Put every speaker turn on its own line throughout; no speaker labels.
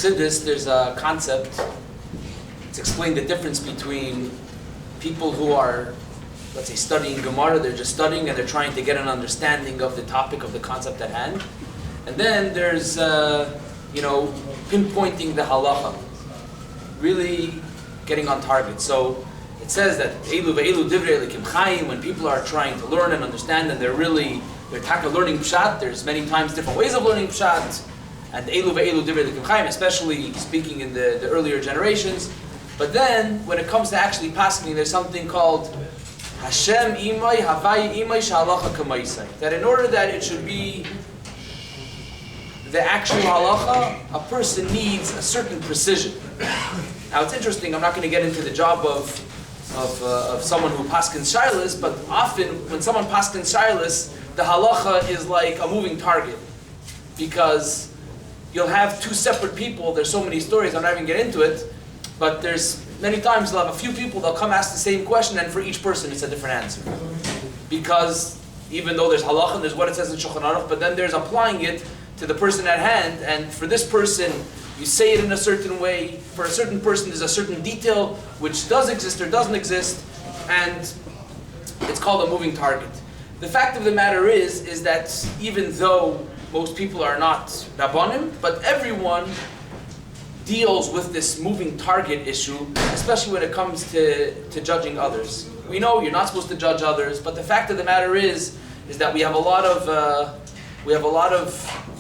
Chassidus, there's a concept. It's explained the difference between people who are, let's say, studying Gemara. They're just studying and they're trying to get an understanding of the topic, of the concept at hand. And then there's, pinpointing the halacha, really getting on target. So it says that elu ve'elu divrei elikim chayim, when people are trying to learn and understand, and they're learning pshat. There's many times different ways of learning pshat, and elu ve'elu divrei elikim chayim, especially speaking in the earlier generations. But then when it comes to actually passing, there's something called Hashem imay havai imay shahalacha kamaisai. That in order that it should be the actual halacha, a person needs a certain precision. Now it's interesting, I'm not going to get into the job of someone who paskins shilas, but often when someone paskins shilas, the halacha is like a moving target. Because you'll have two separate people, there's so many stories, I'm not even get into it, but there's many times you'll have a few people, they'll come ask the same question, and for each person it's a different answer. Because even though there's halacha, there's what it says in Shulchan Aruch, but then there's applying it to the person at hand, and for this person, you say it in a certain way. For a certain person, there's a certain detail which does exist or doesn't exist, and it's called a moving target. The fact of the matter is that even though most people are not Rabbanim, but everyone deals with this moving target issue, especially when it comes to judging others. We know you're not supposed to judge others, but the fact of the matter is that we have a lot of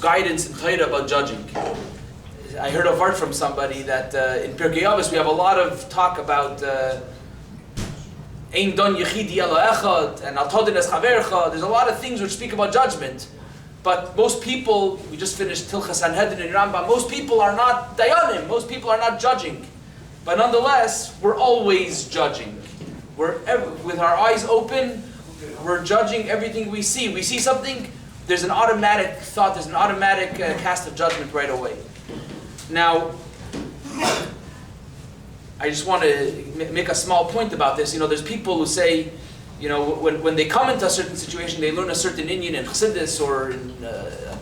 guidance in Torah about judging. I heard a word from somebody that in Pirkei Avos we have a lot of talk about Ein don yechidi elo echad and al todin es chavercha. There's a lot of things which speak about judgment, but most people, we just finished Tilchas Sanhedrin and Rambam, most people are not dayanim, most people are not judging. But nonetheless, we're always judging. With our eyes open, we're judging everything we see. We see something, there's an automatic thought, there's an automatic cast of judgment right away. Now, I just want to make a small point about this. There's people who say, when they come into a certain situation, they learn a certain inyan in Chassidus or in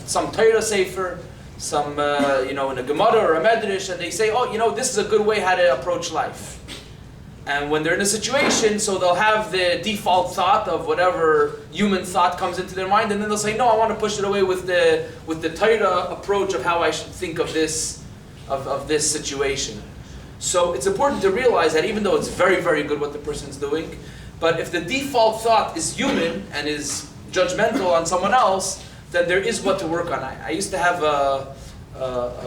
some Torah sefer, some, in a Gemara or a Medrash, and they say, this is a good way how to approach life. And when they're in a situation, so they'll have the default thought of whatever human thought comes into their mind, and then they'll say, no, I want to push it away with the Torah approach of how I should think of this situation. So it's important to realize that even though it's very, very good what the person's doing, but if the default thought is human and is judgmental on someone else, then there is what to work on. I used to have a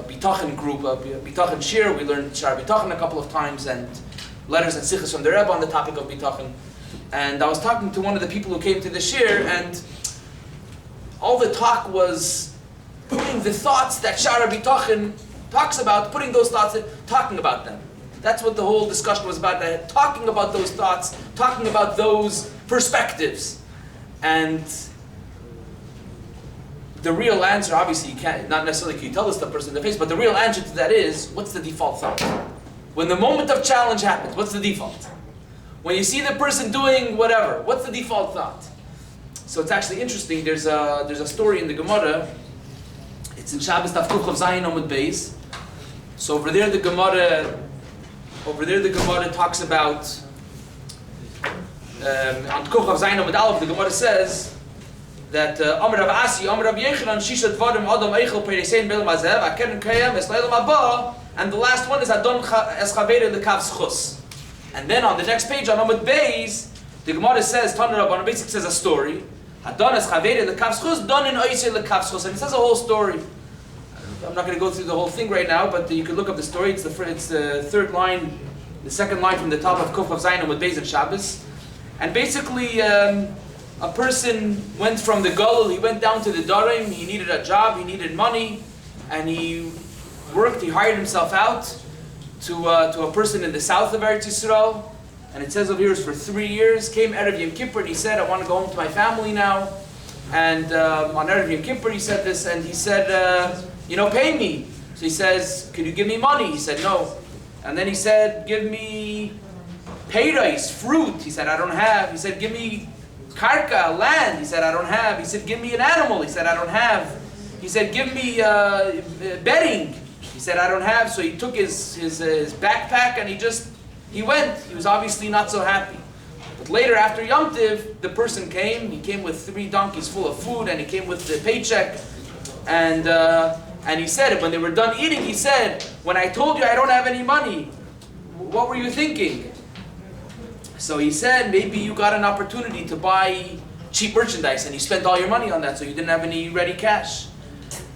bitachon group, a bitachon shir. We learned shar bitachon a couple of times, and letters and sichas from the Rebbe on the topic of bitachon. And I was talking to one of the people who came to the shir, and all the talk was putting the thoughts that shar bitachon talks about, putting those thoughts, talking about them. That's what the whole discussion was about, talking about those thoughts, talking about those perspectives. And the real answer, obviously you can't, not necessarily can you tell this to the person in the face, but the real answer to that is, what's the default thought? When the moment of challenge happens, what's the default? When you see the person doing whatever, what's the default thought? So it's actually interesting, there's a story in the Gemara, it's in Shabbos Daf Kuf Chav Zayin Amud Beis. So over there the Gemara talks about on Kuf Chav Zayin Amud Aleph, the Gemara says that Amar Rav Asi, Amar Rav Yechanan, Shisha Dvarim Adam Eichel Perisein Belam Hazev, Akeren Kayem Es Leilam Haba, and the last one is Adon Es Chavere Lekav Schus. And then on the next page on Amud Beis, the Gemara says, Tanur Rabbanan, basically says a story. Adon Es Chavere Lekav Schus, Don in Oisei Lekav Schus, and it says a whole story. I'm not going to go through the whole thing right now, but you can look up the story. It's the third line, the second line from the top of Kuf Chav Zayin Amud Beis at Shabbos. And basically, a person went from the Galil, he went down to the Darim, he needed a job, he needed money, and he worked, he hired himself out to a person in the south of Eretz Yisrael. And it says over here, it was for 3 years, came Erev Yom Kippur, and he said, I want to go home to my family now. And on Erev Yom Kippur he said this, and he said, pay me. So he says, can you give me money? He said, no. And then he said, give me peiros, fruit. He said, I don't have. He said, give me karka, land. He said, I don't have. He said, give me an animal. He said, I don't have. He said, give me bedding. He said, I don't have, so he took his backpack and he went. He was obviously not so happy. But later, after Yom Tiv, the person came. He came with 3 donkeys full of food, and he came with the paycheck. And he said, when they were done eating, he said, when I told you I don't have any money, what were you thinking? So he said, maybe you got an opportunity to buy cheap merchandise, and you spent all your money on that, so you didn't have any ready cash.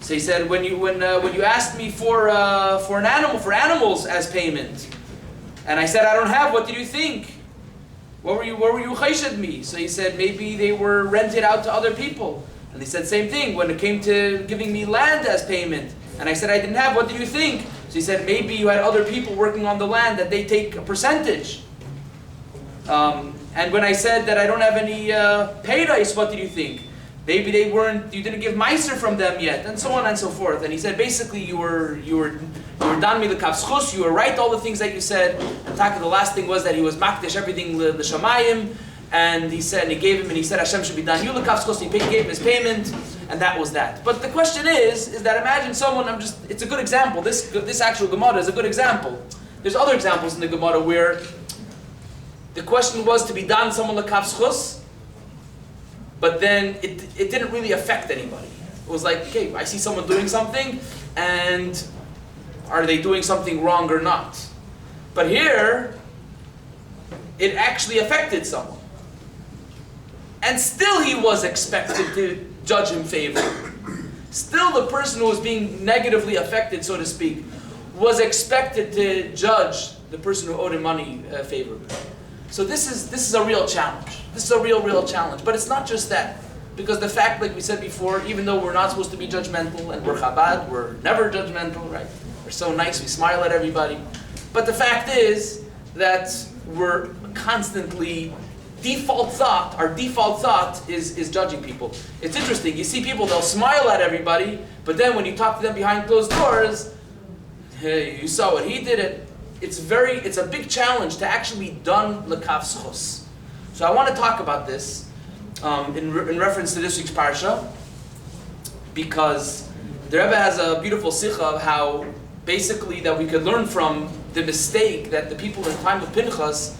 So he said, when you asked me for animals as payment, and I said I don't have, what did you think? What were you chayshad me? So he said, maybe they were rented out to other people. And they said same thing when it came to giving me land as payment, and I said I didn't have, what did you think? So he said, maybe you had other people working on the land that they take a percentage. And when I said that I don't have any paydays, what did you think? Maybe you didn't give meiser from them yet, and so on and so forth. And he said, basically, you were dan mi lekavschus, you were right, all the things that you said. And the last thing was that he was makdish everything l'shamayim, and he said, and he gave him, and he said, Hashem should be dan you lekavschus. He gave him his payment, and that was that. But the question is that imagine someone. It's a good example. This actual Gemara is a good example. There's other examples in the Gemara where the question was to be dan someone lekavschus, but then it didn't really affect anybody. It was like, okay, I see someone doing something, and are they doing something wrong or not? But here, it actually affected someone. And still he was expected to judge him favorably. Still the person who was being negatively affected, so to speak, was expected to judge the person who owed him money favorably. So this is a real challenge. This is a real challenge. But it's not just that. Because the fact, like we said before, even though we're not supposed to be judgmental, and we're Chabad, we're never judgmental, right? We're so nice, we smile at everybody. But the fact is that we're constantly, our default thought is judging people. It's interesting, you see people, they'll smile at everybody, but then when you talk to them behind closed doors, hey, you saw what he did. It's a big challenge to actually be done lekavschus. So I want to talk about this in reference to this week's Parsha, because the Rebbe has a beautiful Sicha of how basically that we could learn from the mistake that the people in the time of Pinchas,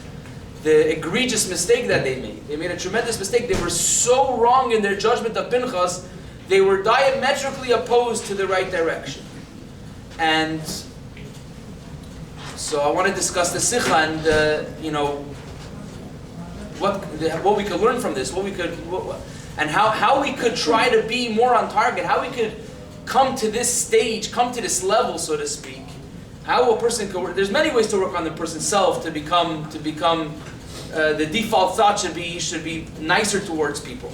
the egregious mistake that they made. They made a tremendous mistake. They were so wrong in their judgment of Pinchas, they were diametrically opposed to the right direction. And so I want to discuss the Sicha and what we could learn from this, and how we could try to be more on target, how we could come to this stage, come to this level, so to speak. How a person could work. There's many ways to work on the person's self to become the default thought should be nicer towards people.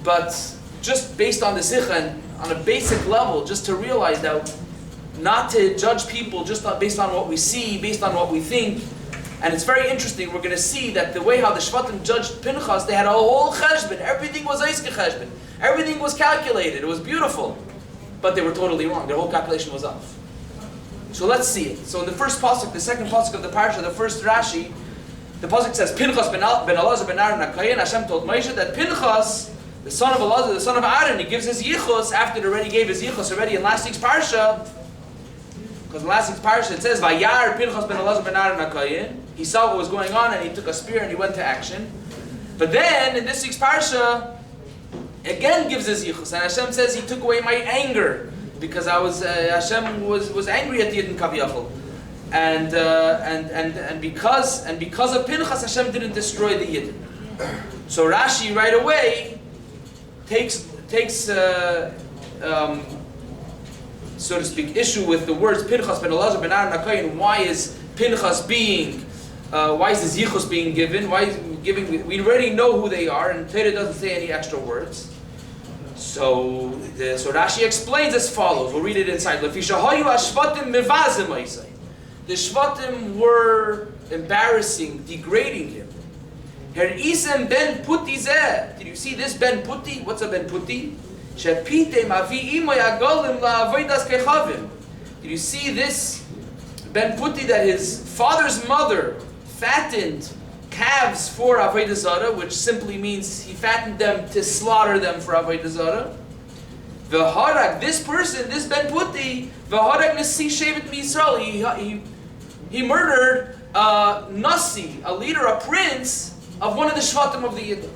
But just based on the Sicha and on a basic level, just to realize that not to judge people just based on what we see, based on what we think. And it's very interesting, we're going to see that the way how the Shvatim judged Pinchas, they had a whole cheshbon. Everything was Eiske cheshbon. Everything was calculated. It was beautiful. But they were totally wrong. Their whole calculation was off. So let's see it. So in the first pasuk, the second pasuk of the parsha, the first Rashi, the pasuk says, Pinchas ben Elazar ben Aaron HaKohen, Hashem told Moshe that Pinchas, the son of Elazar, the son of Aaron, he gives his yichus after he already gave his yichus already in last week's parsha. Because in last week's parsha it says, Vayar Pinchas ben Elazar ben Aaron HaKohen. He saw what was going on and he took a spear and he went to action. But then in this week's parsha, again gives his yichus, and Hashem says he took away my anger because Hashem was angry at Yidden Kaviyachol, and because of Pinchas, Hashem didn't destroy the Yidden. So Rashi right away takes so to speak issue with the words Pinchas ben Elazar ben Aaron HaKohen. Why is Pinchas why is his yichus being given? Why is he giving? We already know who they are, and Torah doesn't say any extra words. So Rashi explains as follows. We'll read it inside. The Shvatim were embarrassing, degrading him. Did you see this Ben Puti? What's a Ben Puti? Did you see this Ben Puti, that his father's mother fattened calves for Avodah Zarah, which simply means he fattened them to slaughter them for Avodah Zarah. This person, this Ben Puti, He murdered Nasi, a leader, a prince of one of the Shvatim of the Yidden.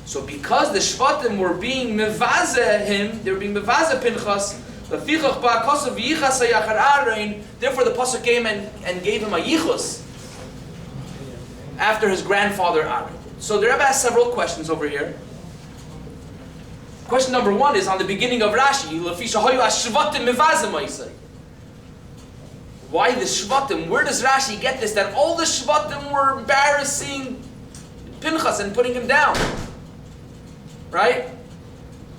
So because the Shvatim were being mevaze him, they were being mevaze Pinchas, therefore the Pasuk came and gave him a yichus after his grandfather Aaron. So the Rebbe has several questions over here. Question number one is on the beginning of Rashi. Why the Shvatim? Where does Rashi get this? That all the Shvatim were embarrassing Pinchas and putting him down. Right?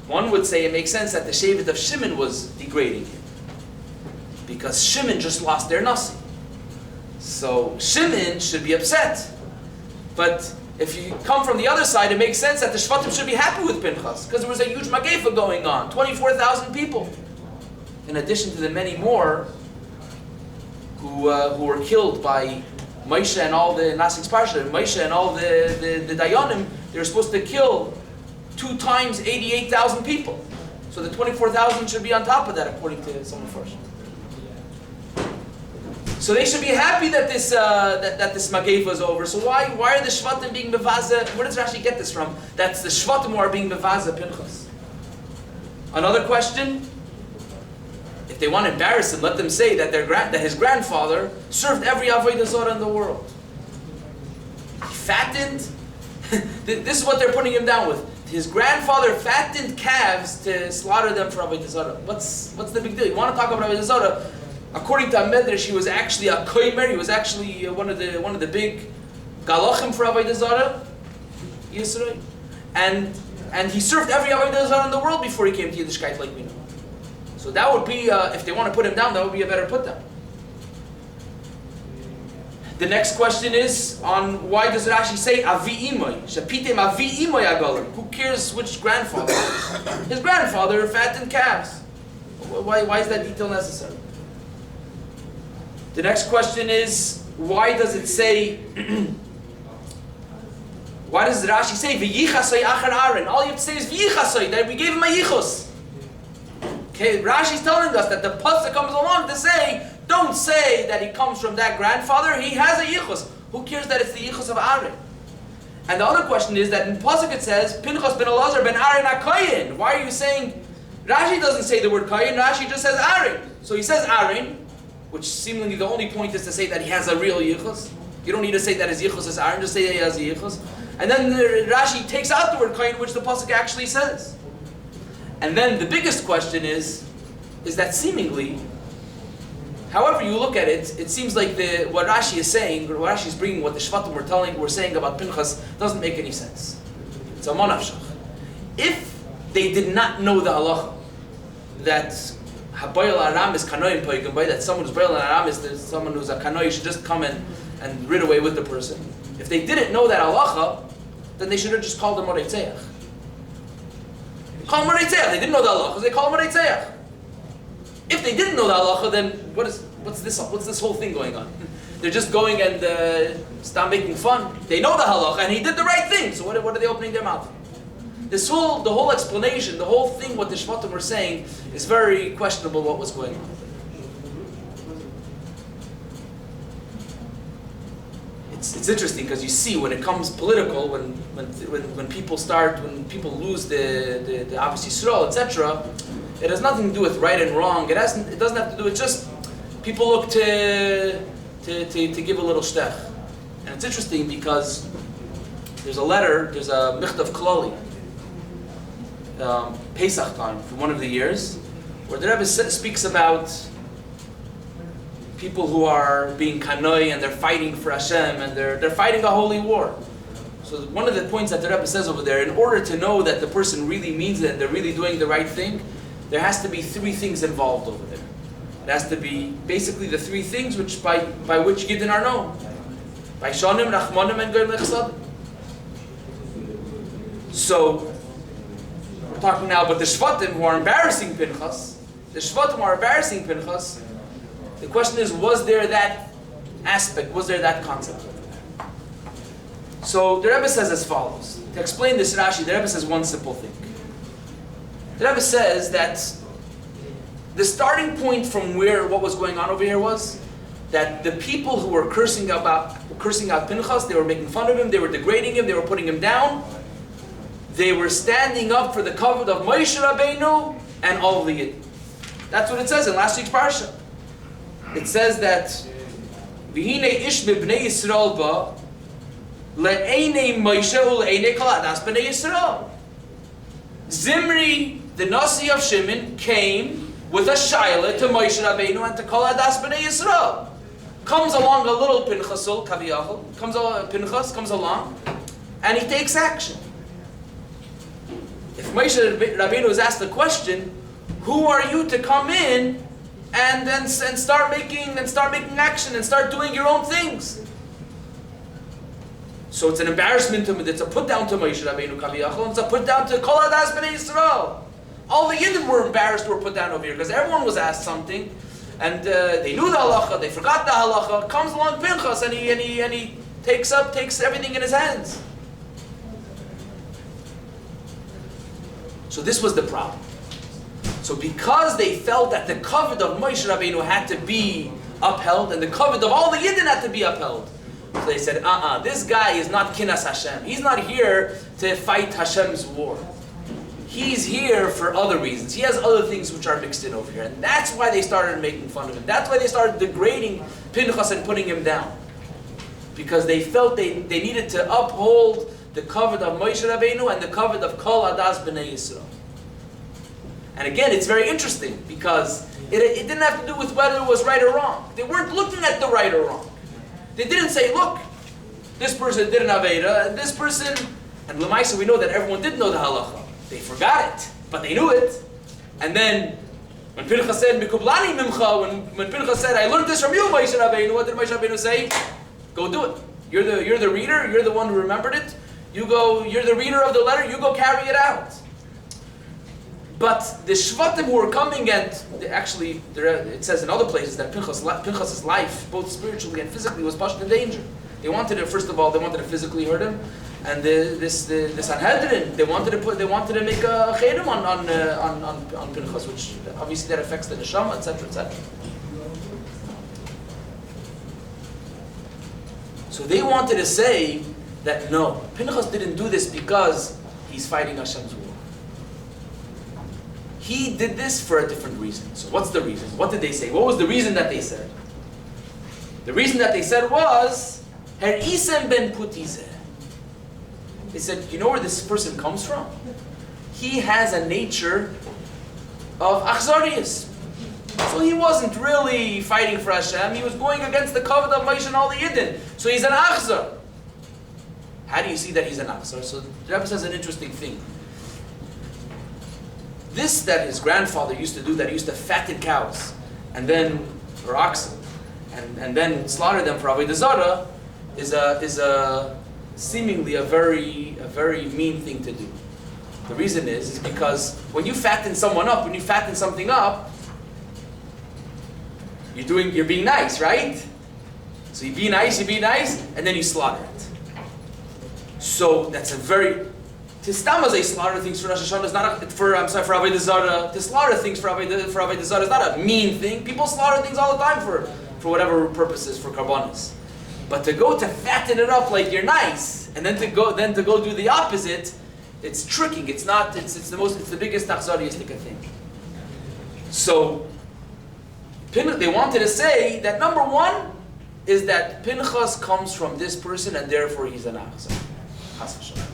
One would say it makes sense that the Shevet of Shimon was degrading him. Because Shimon just lost their Nasi. So Shimon should be upset. But if you come from the other side, it makes sense that the Shvatim should be happy with Pinchas. Because there was a huge Magefa going on. 24,000 people. In addition to the many more who were killed by Moshe and all the Nasik's Parshas, Moshe and all the Dayanim, they were supposed to kill 2 times 88,000 people. So the 24,000 should be on top of that, according to some first. So they should be happy that this Magefa is over. So why are the Shvatim being mevaza? Where does Rashi get this from? That's the Shvatim who are being mevaza Pinchas. Another question. If they want to embarrass him, let them say that that his grandfather served every Avodah Zarah in the world. He fattened. This is what they're putting him down with. His grandfather fattened calves to slaughter them for Avodah Zarah. What's the big deal? You want to talk about Avodah Zarah? According to Medrash, he was actually a koimer. He was actually one of the big galachim for Avodah Zarah, Yisrael, and he served every Avodah Zarah in the world before he came to Yiddishkeit like we know. So that would be, if they want to put him down, that would be a better put down. The next question is on why does Rashi say Avi Imoy? Shapitem Avi Imoy Agalim. Who cares which grandfather? His grandfather fattened calves. Why is that detail necessary? The next question is why does it say? Why does Rashi say V'yichasoi Achar Aaron? All you have to say is V'yichasoi, that we gave him a yichus. Okay, Rashi's telling us that the pasuk comes along to say, don't say that he comes from that grandfather, he has a yichus. Who cares that it's the yichus of Aaron? And the other question is that in pasuk it says, Pinchas ben Elazar ben Aaron HaKoyin. Why are you saying, Rashi doesn't say the word Koyin, Rashi just says Aaron. So he says Aaron, which seemingly the only point is to say that he has a real yichus. You don't need to say that his yichus is Aaron, just say that he has a yichus. And then Rashi takes out the word Koyin, which the pasuk actually says. And then the biggest question is that seemingly, however you look at it, it seems like what Rashi is saying, or what Rashi is bringing, what the Shvatim were saying about Pinchas, doesn't make any sense. It's a monafshach. If they did not know the halacha, that Habayal Aram is kanoim poigim, that someone who's Bayal Aram is someone who's a kanoi should just come and rid away with the person. If they didn't know that halacha, then they should have just called him Moreitzeach. Call him Moreitzeach. They didn't know the halacha, they call him Moreitzeach. If they didn't know the halacha, then what's this whole thing going on? They're just going and stop making fun. They know the halacha and he did the right thing. So what are they opening their mouth? The whole explanation, the whole thing, what the Shvatim were saying, is very questionable. What was going on? It's interesting because you see when it comes political, when people lose the Abbas Yisrael, etc. It has nothing to do with right and wrong. It doesn't have to do with just people look to give a little shtech. And it's interesting because there's a Michtav Klali, Pesach time from one of the years, where the Rebbe speaks about people who are being kanoi and they're fighting for Hashem and they're fighting a holy war. So one of the points that the Rebbe says over there, in order to know that the person really means it and they're really doing the right thing, there has to be 3 things involved over there. It has to be basically the 3 things which by which Yidden are known. By Shonim, Rachmanim, and Goyim Lechasadim. So we're talking now about the Shvatim who are embarrassing Pinchas. The question is, was there that aspect, was there that concept? So the Rebbe says as follows. To explain this Rashi, the Rebbe says one simple thing. The Rebbe says that the starting point from what was going on over here was that the people who were cursing out Pinchas, they were making fun of him, they were degrading him, they were putting him down. They were standing up for the kavod of Moshe Rabbeinu and all the Yidden. That's what it says in last week's parsha. It says that V'hine ish mibnei Yisrael ba le'einei Moshe u'le'einei kol hadas b'nei Yisrael. Zimri, the Nasi of Shimon, came with a shaila to Moshe Rabbeinu and to kol hadas b'nei Yisrael. Comes along a little Pinchas, Pinchas comes along, and he takes action. If Moshe Rabbeinu is asked the question, who are you to come in and start making action and start doing your own things? So it's an embarrassment to him. It's a put down to Moshe Rabbeinu Kaviyachol. It's a put down to Kol Hadas B'nai Yisrael. All the Yidden were embarrassed, were put down over here because everyone was asked something, and they knew the halacha, they forgot the halacha. Comes along Pinchas and he takes everything in his hands. So this was the problem. So because they felt that the kavod of Moshe Rabbeinu had to be upheld and the kavod of all the Yidden had to be upheld, so they said, this guy is not kinas Hashem. He's not here to fight Hashem's war. He's here for other reasons. He has other things which are mixed in over here. And that's why they started making fun of him. That's why they started degrading Pinchas and putting him down. Because they felt they needed to uphold the kavod of Moshe Rabbeinu and the kavod of Kol Hadas B'nai Yisrael. And again, it's very interesting because it didn't have to do with whether it was right or wrong. They weren't looking at the right or wrong. They didn't say, look, this person did an Aveda, and this person, and L'maisa, we know that everyone did know the halacha. They forgot it, but they knew it. And then, when Pinchas said, Mikublani Mimcha, when Pinchas said, I learned this from you, Moshe Rabbeinu, what did Moshe Rabbeinu say? Go do it. You're the reader, you're the one who remembered it. You're the reader of the letter, you go carry it out. But the Shvatim who were coming, and it says in other places that Pinchas' life, both spiritually and physically, was pushed in danger. They wanted to, first of all, physically hurt him, and the Sanhedrin, they wanted to make a chedem on Pinchas, which obviously that affects the neshama, etc., etc. So they wanted to say that no, Pinchas didn't do this because he's fighting Hashem's war. He did this for a different reason. So what's the reason? What did they say? What was the reason that they said? The reason that they said was, Her Isem ben Putizeh. They said, you know where this person comes from? He has a nature of achzarius. So he wasn't really fighting for Hashem. He was going against the kavod of Moshe and all the Yidden. So he's an achzar. How do you see that he's an achzar? So the Rebbe says an interesting thing. This that his grandfather used to do, that he used to fatten cows, and then, or oxen, and then slaughter them for Avodah Zarah, is a seemingly a very mean thing to do. The reason is because when you fatten someone up, when you fatten something up, you're being nice, right? So you be nice, and then you slaughter it. So that's a very Tistamazay slaughter things for Rosh Hashanah is not for Avodah Zarah. To slaughter things for Avodah Zarah is not a mean thing. People slaughter things all the time for whatever purposes, for karbanis. But to go to fatten it up like you're nice, and then to go do the opposite, it's tricking. It's not. It's the biggest achzariyistic thing. So they wanted to say that number one is that Pinchas comes from this person, and therefore he's an achzar. Chas v'shalom.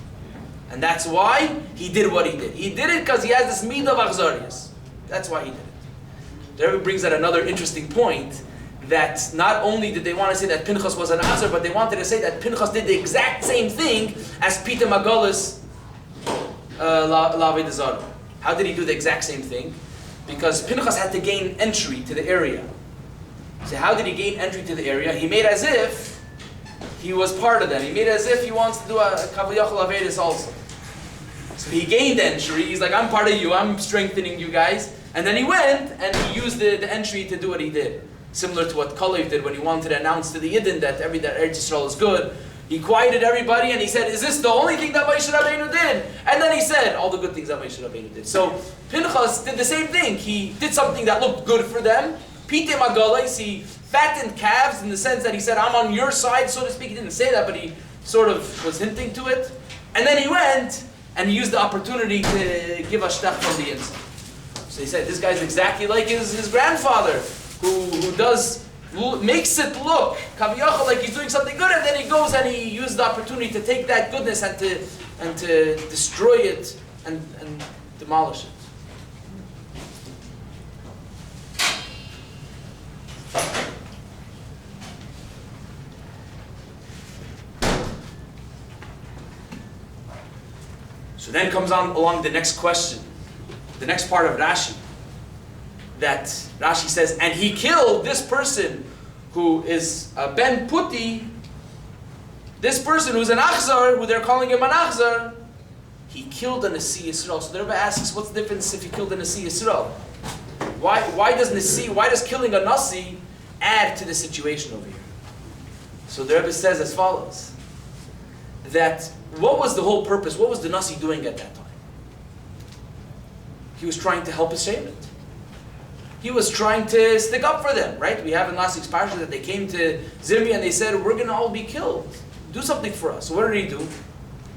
And that's why he did what he did. He did it because he has this midah of achzarius. That's why he did it. The Rebbe brings out another interesting point, that not only did they want to say that Pinchas was an achzar, but they wanted to say that Pinchas did the exact same thing as Peter Magalis Lavei Zarah. How did he do the exact same thing? Because Pinchas had to gain entry to the area. So how did he gain entry to the area? He made as if he was part of them. He made as if he wants to do a Kavayachal Avedis also. So he gained entry. He's like, I'm part of you. I'm strengthening you guys. And then he went and he used the entry to do what he did. Similar to what Kalev did when he wanted to announce to the Yidden that Eretz Yisrael is good. He quieted everybody and he said, is this the only thing that Moshe Rabbeinu did? And then he said all the good things that Moshe Rabbeinu did. So Pinchas did the same thing. He did something that looked good for them. Pite Magalais, he fattened calves in the sense that he said, I'm on your side, so to speak. He didn't say that, but he sort of was hinting to it. And then he went and he used the opportunity to give a shtach from the inside. So he said, this guy's exactly like his grandfather, who makes it look kaviyachol like he's doing something good, and then he goes and he used the opportunity to take that goodness and to destroy it and demolish it. So then comes on along the next question, the next part of Rashi. That Rashi says, and he killed this person who is a Ben Puti, this person who's an Achzar, who they're calling him an Achzar, he killed a Nasi Yisrael. So the Rebbe asks, what's the difference if he killed a Nasi Yisrael? Why does killing a Nasi add to the situation over here? So the Rebbe says as follows, that what was the whole purpose? What was the Nasi doing at that time? He was trying to help his Shevet. He was trying to stick up for them, right? We have in last week's Parshas that they came to Zimri and they said, we're going to all be killed. Do something for us. So what did he do?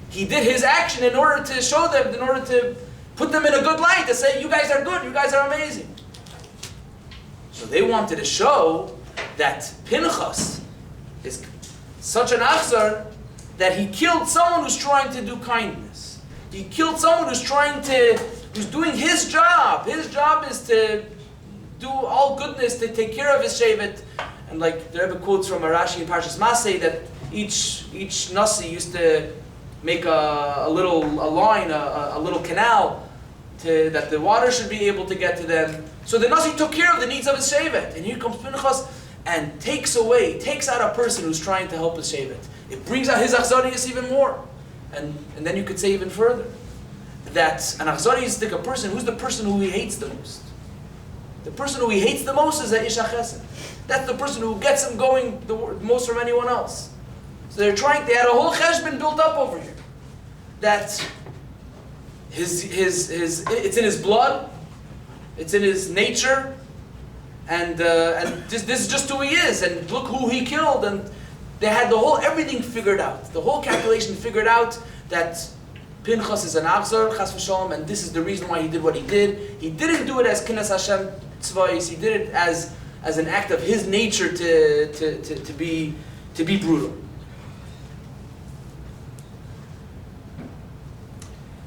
He did his action in order to show them, in order to put them in a good light, to say, you guys are good, you guys are amazing. So they wanted to show that Pinchas is such an achzar that he killed someone who's trying to do kindness. He killed someone who's doing his job. His job is to do all goodness, to take care of his shevet. And like the Rebbe quotes from Rashi in Parshas Masay that each Nasi used to make a little canal that the water should be able to get to them. So the Nasi took care of the needs of his shevet. And here comes Pinchas and takes out a person who's trying to help his shevet. It brings out his achzarius even more. And then you could say even further that an achzari is like a person who's the person who he hates the most. The person who he hates the most is a ish chesed. That's the person who gets him going the most from anyone else. So they had a whole cheshbon built up over here. That it's in his blood, it's in his nature, and this is just who he is, and look who he killed, and they had everything figured out, the whole calculation figured out that Pinchas is an Achzar, Chas v'Shalom, and this is the reason why he did what he did. He didn't do it as Kinas Hashem Tzvayis, he did it as an act of his nature to be brutal.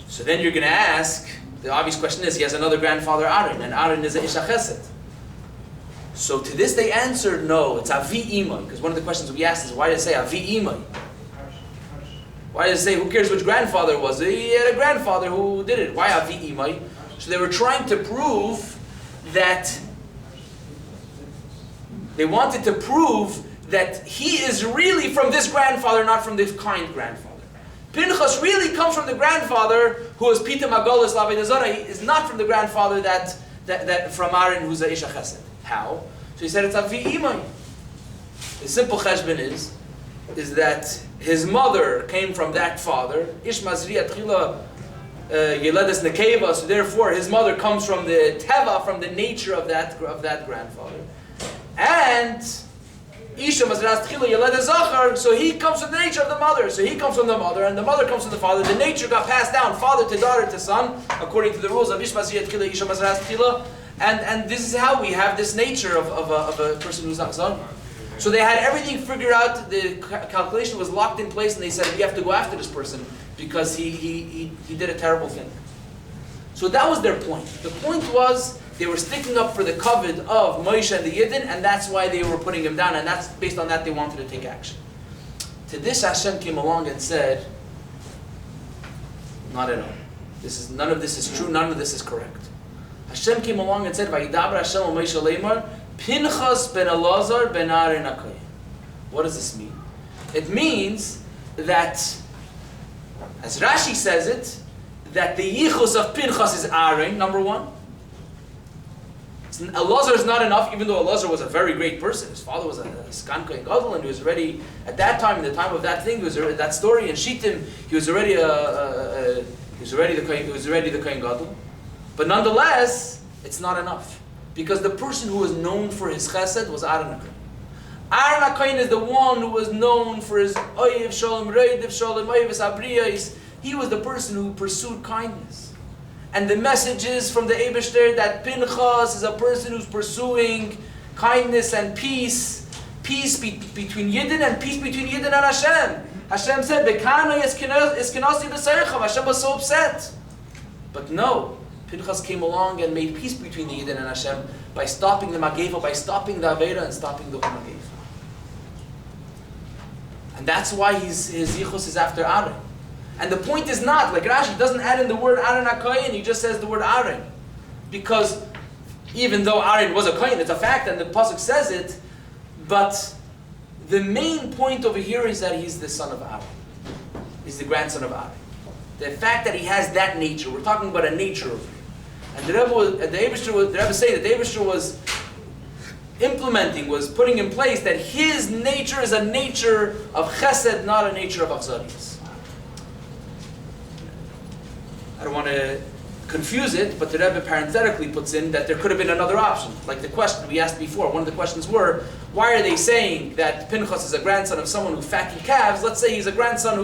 So then you're going to ask, the obvious question is, he has another grandfather Aaron, and Aaron is a Isha Chesed. So to this they answered, no, it's Avi Imai, because one of the questions we asked is, why does it say Avi Imai? Why does it say, who cares which grandfather it was? He had a grandfather who did it. Why Avi Imai? So they were trying to prove that, they wanted to prove that he is really from this grandfather, not from this kind grandfather. Pinchas really comes from the grandfather who is Pita Magolis Laved Azara. He is not from the grandfather that from Aaron who's a Isha Chesed. How? So he said it's Avi Imai. The simple cheshbon is that his mother came from that father. Ish Mazriya Tchila Yeledes Nekeva. So therefore his mother comes from the Teva, from the nature of that grandfather. And Isha Mazras Tchila Yeledes Zachar. So he comes from the nature of the mother. So he comes from the mother, and the mother comes from the father. The nature got passed down, father to daughter to son, according to the rules of Ish Mazriya Tchila, Isha Mazras Tchila. And this is how we have this nature of a person who's Achzar. So they had everything figured out, the calculation was locked in place, and they said, we have to go after this person because he did a terrible thing. So that was their point. The point was, they were sticking up for the kavod of Moshe and the Yidden, and that's why they were putting him down, and that's based on that they wanted to take action. To this Hashem came along and said, not at all. None of this is true, none of this is correct. Hashem came along and said, "Vayidaber Hashem al Moshe leimar, Pinchas ben Elazar ben Aaron Akayim." What does this mean? It means that, as Rashi says it, that the yichus of Pinchas is Aaron, number one. Elazar is not enough, even though Elazar was a very great person. His father was a Skan Kohen Gadol, and he was already, at that time, in the time of that thing, he was already, that story in Shittim, he was already the Kohen Gadol. But nonetheless, it's not enough. Because the person who was known for his chesed was Aaron HaKohen. Aaron HaKohen is the one who was known for his Oyev Shalom, Reidev Shalom, Oyev Sabriyais. He was the person who pursued kindness. And the message is from the Eibishter that Pinchas is a person who's pursuing kindness and peace. Peace between Yidden and peace between Yidden and Hashem. Hashem said, Bekana iskinasi b'seichav. Hashem was so upset. But no, Pinchas came along and made peace between the Yidden and Hashem by stopping the Mageva, by stopping the Avera and stopping the Mageva. And that's why his Yichus is after Aaron. And the point is not, like Rashi doesn't add in the word Aaron HaKohen, he just says the word Aaron. Because even though Aaron was a Kohen, it's a fact and the Pasuk says it, but the main point over here is that he's the son of Aaron. He's the grandson of Aaron. The fact that he has that nature, we're talking about a nature over here. And the Rebbe say that the Eibishter was implementing, was putting in place that his nature is a nature of chesed, not a nature of achzarius. I don't want to confuse it, but the Rebbe parenthetically puts in that there could have been another option. Like the question we asked before, one of the questions were, why are they saying that Pinchas is a grandson of someone who fattened calves? Let's say he's a grandson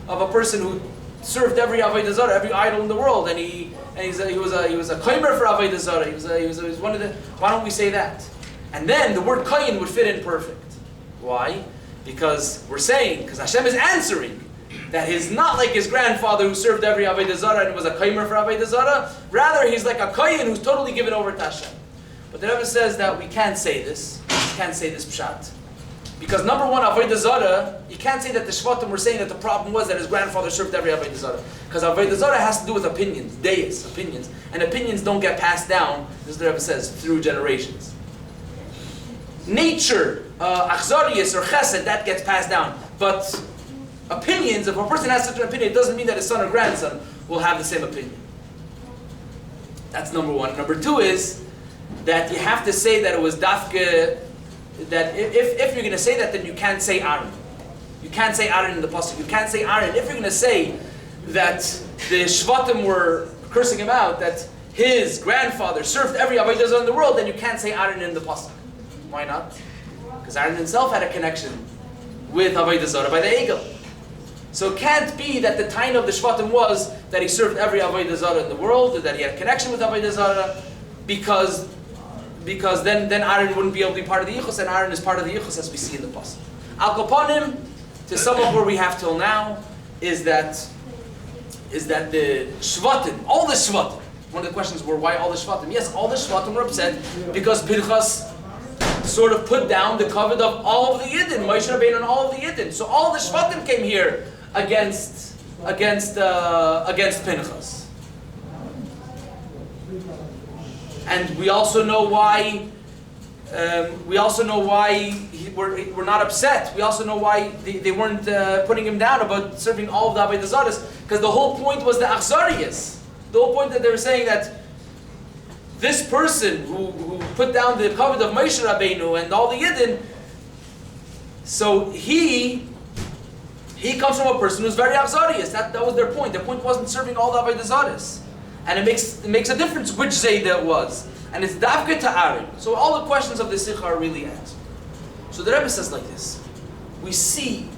of a person who served every Avodah Zarah, every idol in the world, and he was a komer for Avodah Zarah. He was one of the. Why don't we say that? And then the word kohen would fit in perfect. Why? Because Hashem is answering that he's not like his grandfather who served every Avodah Zarah and was a komer for Avodah Zarah. Rather, he's like a kohen who's totally given over to Hashem. But the Rebbe says that we can't say this. We can't say this pshat. Because number one, Avodah Zarah, you can't say that the Shvatim were saying that the problem was that his grandfather served every Avodah Zarah. Because Avodah Zarah has to do with opinions, deis, opinions. And opinions don't get passed down, as the Rebbe says, through generations. Nature, achzarius or chesed, that gets passed down. But opinions, if a person has such an opinion, it doesn't mean that his son or grandson will have the same opinion. That's number one. Number two is that you have to say that it was dafke, that if you're going to say that, then you can't say Aaron. You can't say Aaron in the pasuk. You can't say Aaron. If you're going to say that the Shvatim were cursing him out, that his grandfather served every Avodah Zarah in the world, then you can't say Aaron in the pasuk. Why not? Because Aaron himself had a connection with Avodah Zarah by the Egel. So it can't be that the time of the Shvatim was that he served every Avodah Zarah in the world, or that he had a connection with Avodah Zarah, because then Aaron wouldn't be able to be part of the Yichus, and Aaron is part of the Yichus as we see in the Pasuk. Al Kaponim, to sum up where we have till now, is that the Shvatim, all the Shvatim, one of the questions were why all the Shvatim? Yes, all the Shvatim were upset because Pinchas sort of put down the covet of all of the Yidden, Moshe Rabbeinu and all of the Yidden. So all the Shvatim came here against Pinchas. And we also know why. We're not upset. We also know why they weren't putting him down about serving all of the Avodah Zarahs, because the whole point was the Achzarias. The whole point that they were saying that this person who put down the covet of Moshe Rabbeinu and all the Yidden, so he comes from a person who's very Achzarias. That was their point. Their point wasn't serving all the Avodah Zarahs. And it makes a difference which Zayda it was. And it's Davka to Aaron. So all the questions of the Sicha are really answered. So the Rebbe says like this. We see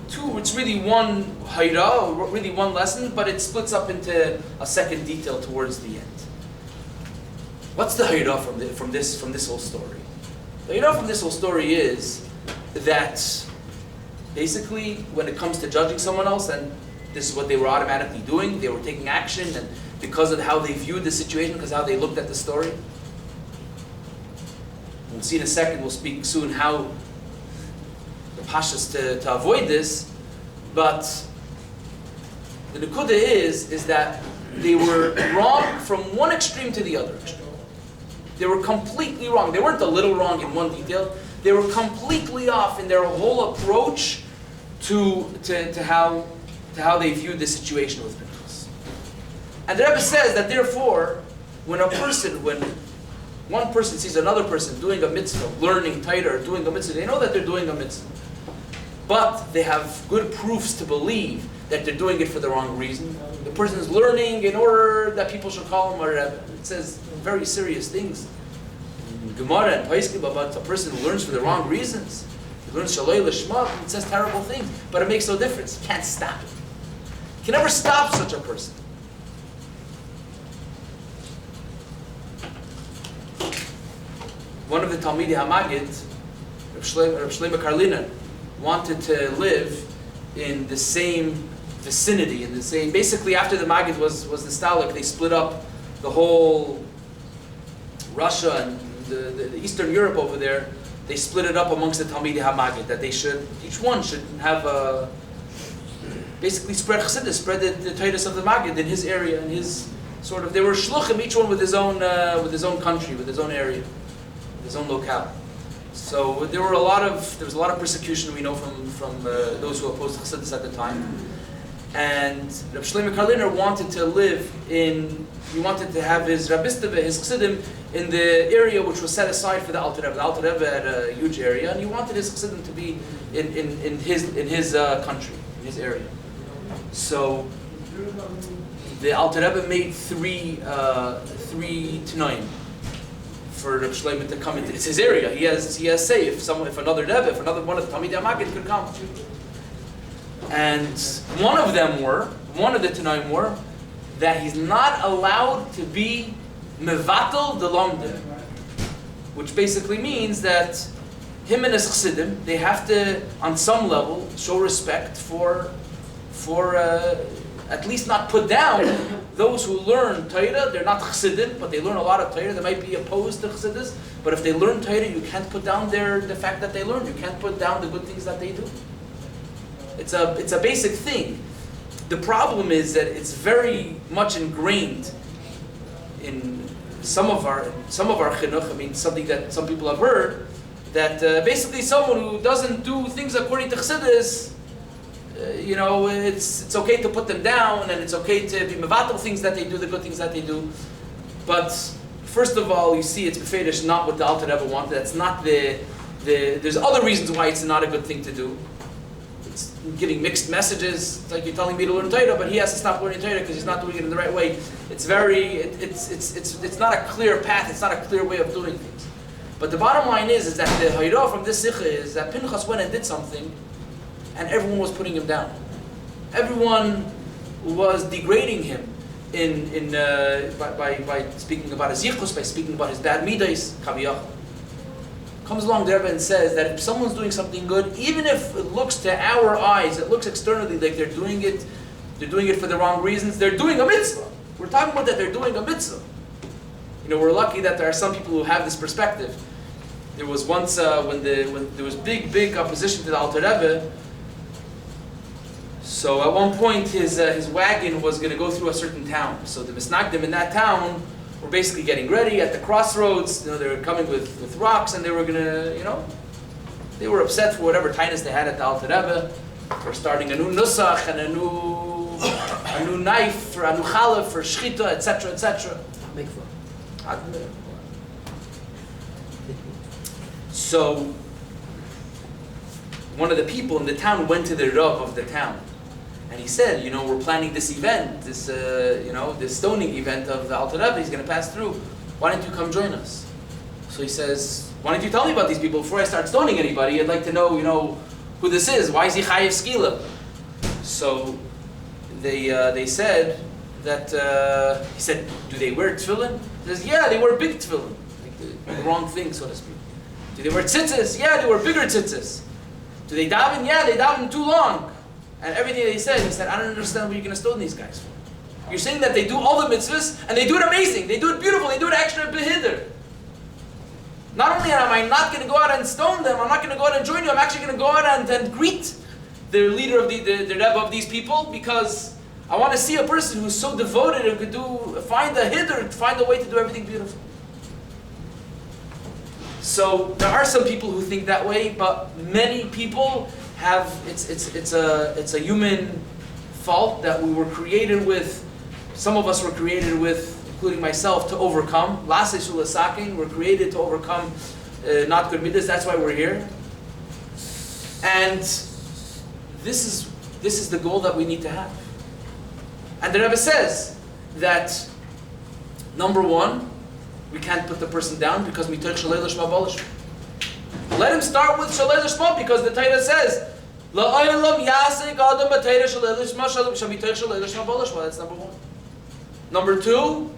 it's really one Hayra, really one lesson, but it splits up into a second detail towards the end. What's the Hayra from this whole story? The Hayra from this whole story is that basically when it comes to judging someone else, and this is what they were automatically doing, they were taking action, and because of how they viewed the situation, because how they looked at the story. We'll see in a second, we'll speak soon how the Parshas to avoid this, but the Nekuda is that they were wrong from one extreme to the other extreme. They were completely wrong. They weren't a little wrong in one detail. They were completely off in their whole approach to how they viewed the situation with Pinchas. And the Rebbe says that therefore, when one person sees another person doing a mitzvah, learning Torah, or doing a mitzvah, they know that they're doing a mitzvah. But they have good proofs to believe that they're doing it for the wrong reason. The person is learning in order that people should call him a Rebbe. It says very serious things. In Gemara and Paiskim about a person who learns for the wrong reasons. He learns Shaloi Lishma, it says terrible things, but it makes no difference. You can't stop it. You can never stop such a person. One of the Talmidei HaMagid, Reb Shlomo Karliner, wanted to live in the same vicinity, in the same. Basically, after the Magid was nostalgic, they split up the whole Russia and the Eastern Europe over there. They split it up amongst the Talmidei HaMagid that each one should have a basically spread Chassidus, spread the Titus of the Magid in his area, in his sort of. They were shluchim, each one with his own country, with his own area, his own locale. So there was a lot of persecution, we know, from those who opposed Chassidus at the time. And Reb Shlomo Karliner wanted to have his Rabbisteve, his Chassidim, in the area which was set aside for the Alter Rebbe. The Alter Rebbe had a huge area, and he wanted his Chassidim to be in his country, in his area. So the Alter Rebbe made three Tanoim for Reb Shlomo to come into. It's his area. He has say if another Rebbe, if another one of the Talmidei HaMagid could come. And one of the Tanoim were that he's not allowed to be mevatel the lomde, which basically means that him and his chassidim, they have to, on some level, show respect for at least not put down those who learn Torah. They're not chassidim, but they learn a lot of Torah. They might be opposed to chassidus, but if they learn Torah, you can't put down the fact that they learn. You can't put down the good things that they do. It's a basic thing. The problem is that it's very much ingrained in some of our chinuch. I mean, something that some people have heard, that basically someone who doesn't do things according to chassidus, it's okay to put them down, and it's okay to be mevatel things that they do, the good things that they do. But first of all, you see, it's befedish not what the Alter Rebbe wanted. That's not there's other reasons why it's not a good thing to do. It's giving mixed messages. It's like you're telling me to learn Torah, but he has to stop learning Torah because he's not doing it in the right way. It's not a clear path. It's not a clear way of doing things. But the bottom line is that the Hayrah from this Sicha is that Pinchas went and did something, and everyone was putting him down. Everyone was degrading him by speaking about his yichus, by speaking about his bad midas, kaviyach. Comes along the Rebbe and says that if someone's doing something good, even if it looks to our eyes, it looks externally like they're doing it for the wrong reasons, they're doing a mitzvah. We're talking about that they're doing a mitzvah. We're lucky that there are some people who have this perspective. There was once when there was big opposition to the Alter Rebbe. So at one point his wagon was going to go through a certain town. So the misnagdim in that town were basically getting ready at the crossroads. They were coming with rocks, and they were going to, they were upset for whatever tightness they had at the Alter Rebbe. For starting a new nusach and a new knife, for a new challah, for shchita, etc., etc. So one of the people in the town went to the Rav of the town, and he said, we're planning this event, this stoning event of the Alter Rebbe. He's going to pass through. Why don't you come join us? So he says, why don't you tell me about these people before I start stoning anybody? I'd like to know, who this is. Why is he chayiv skila? So they said that he said, do they wear tefillin? He says, yeah, they wear big tefillin, like the wrong thing, so to speak. Do they wear tzitzis? Yeah, they wear bigger tzitzis. Do they daven? Yeah, they daven too long. And everything he said, I don't understand what you're going to stone these guys for. You're saying that they do all the mitzvahs, and they do it amazing, they do it beautiful, they do it extra behidr. Not only am I not going to go out and stone them, I'm not going to go out and join you, I'm actually going to go out and greet the leader of the Rebbe of these people, because I want to see a person who's so devoted and could find a hidr, find a way to do everything beautiful. So there are some people who think that way, but many people have, it's a human fault that we were created with. Some of us were created with including myself, to overcome. We're created to overcome not good midas. That's why we're here. And this is the goal that we need to have. And the Rebbe says that number one, we can't put the person down because we took Shalei Lishma Balish. Let him start with Shalei Lishma because the Torah says, La'olam yasek adam b'Torah Shalei Lishma Shalei Lishma Balish. Well, that's number one. Number two